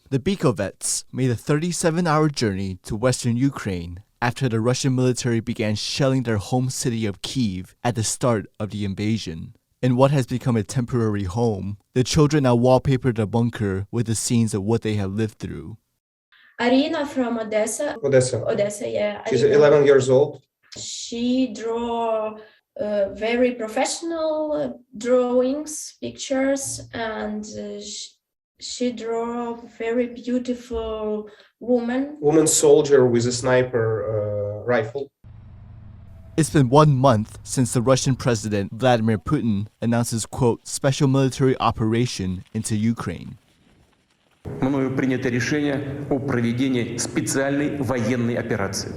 The Bikovets made a 37-hour journey to western Ukraine after the Russian military began shelling their home city of Kyiv at the start of the invasion. In what has become a temporary home, the children now wallpapered the bunker with the scenes of what they have lived through. Arina from Odessa. Odessa, yeah. She's Arina. 11 years old. She draw very professional drawings, pictures, and she draw very beautiful woman soldier with a sniper rifle. It's been 1 month since the Russian president Vladimir Putin announced his, quote, special military operation into Ukraine. Мною принято решение о проведении специальной военной операции.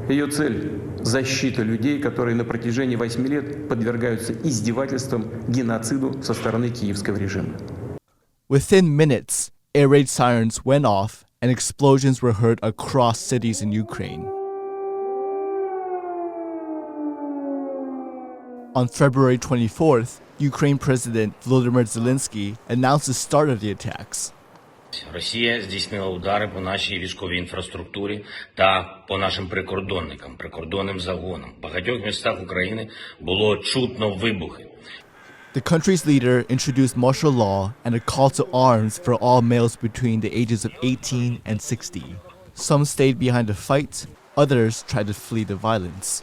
Ее цель – защита людей, которые на протяжении 8 лет подвергаются издевательствам, геноциду со стороны киевского режима. Within minutes, air raid sirens went off and explosions were heard across cities in Ukraine. On February 24th, Ukraine President Volodymyr Zelensky announced the start of the attacks. Росія здійснила удари по нашій військовій інфраструктурі та по нашим прикордонникам, прикордонним загонам. В багатьох містах України було чутно вибухи. The country's leader introduced martial law and a call to arms for all males between the ages of 18 and 60. Some stayed behind to fight, others tried to flee the violence.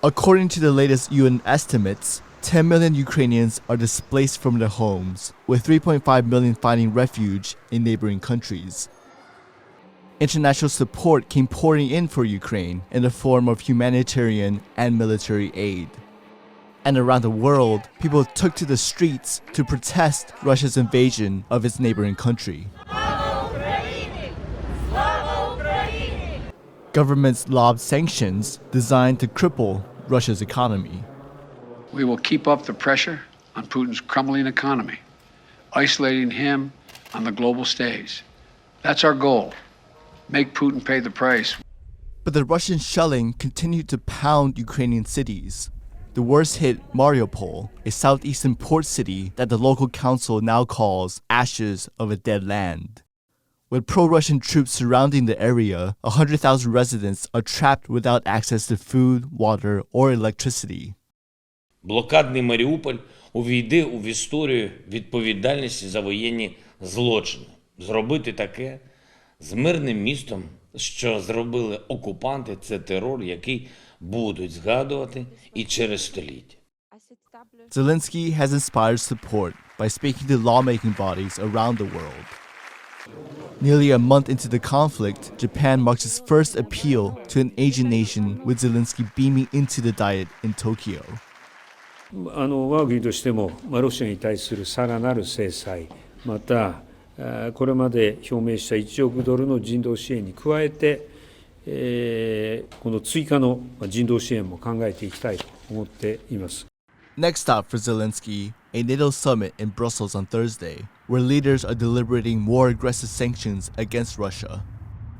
According to the latest UN estimates, 10 million Ukrainians are displaced from their homes, with 3.5 million finding refuge in neighboring countries. International support came pouring in for Ukraine in the form of humanitarian and military aid. And around the world, people took to the streets to protest Russia's invasion of its neighboring country. Governments lobbed sanctions designed to cripple Russia's economy. We will keep up the pressure on Putin's crumbling economy, isolating him on the global stage. That's our goal. Make Putin pay the price. But the Russian shelling continued to pound Ukrainian cities. The worst hit Mariupol, a southeastern port city that the local council now calls ashes of a dead land. With pro-Russian troops surrounding the area, 100,000 residents are trapped without access to food, water, or electricity. Блокадний Маріуполь увійде в історію відповідальності за воєнні злочини. Зробити таке з мирним містом, що зробили окупанти, це терор, який будуть згадувати і через століття. Zelensky has inspired support by speaking to lawmaking bodies around the world. Nearly a month into the conflict, Japan marks its first appeal to an Asian nation with Zelensky beaming into the Diet in Tokyo. 我が国としても、ロシアに対するさらなる制裁、またこれまで表明した1億ドルの人道支援に加えて、この追加の人道支援も考えていきたいと思っています。Next stop for Zelensky, a NATO summit in Brussels on Thursday, where leaders are deliberating more aggressive sanctions against Russia.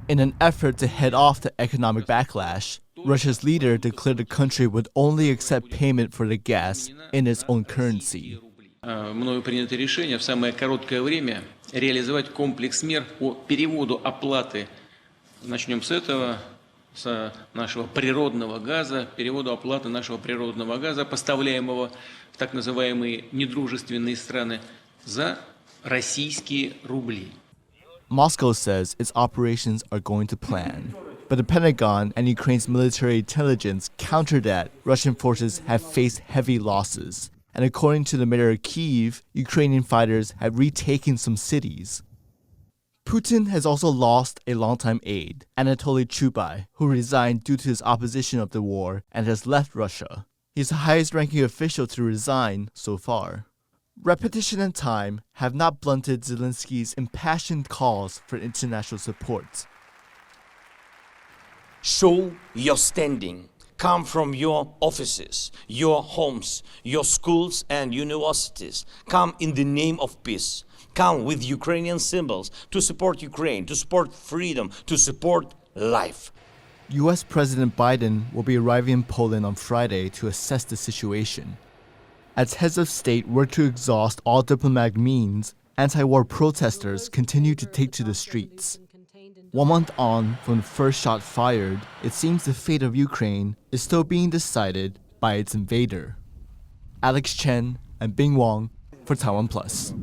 In an effort to head off the economic backlash, Russia's leader declared the country would only accept payment for the gas in its own currency. Мною принято решение в самое короткое время реализовать комплекс мер по переводу оплаты. Начнем с этого, с нашего природного газа, переводу оплаты нашего природного газа, поставляемого в так называемые недружественные страны, за российские рубли. Moscow says its operations are going to plan. But the Pentagon and Ukraine's military intelligence counter that Russian forces have faced heavy losses. And according to the mayor of Kyiv, Ukrainian fighters have retaken some cities. Putin has also lost a longtime aide, Anatoly Chubai, who resigned due to his opposition of the war and has left Russia. He's the highest-ranking official to resign so far. Repetition and time have not blunted Zelensky's impassioned calls for international support. Show your standing. Come from your offices, your homes, your schools and universities. Come in the name of peace. Come with Ukrainian symbols to support Ukraine, to support freedom, to support life. US President Biden will be arriving in Poland on Friday to assess the situation. As heads of state work to exhaust all diplomatic means anti-war protesters continue to take to the streets. 1 month on from the first shot fired, it seems the fate of Ukraine is still being decided by its invader. Alex Chen and Bing Wang for TaiwanPlus.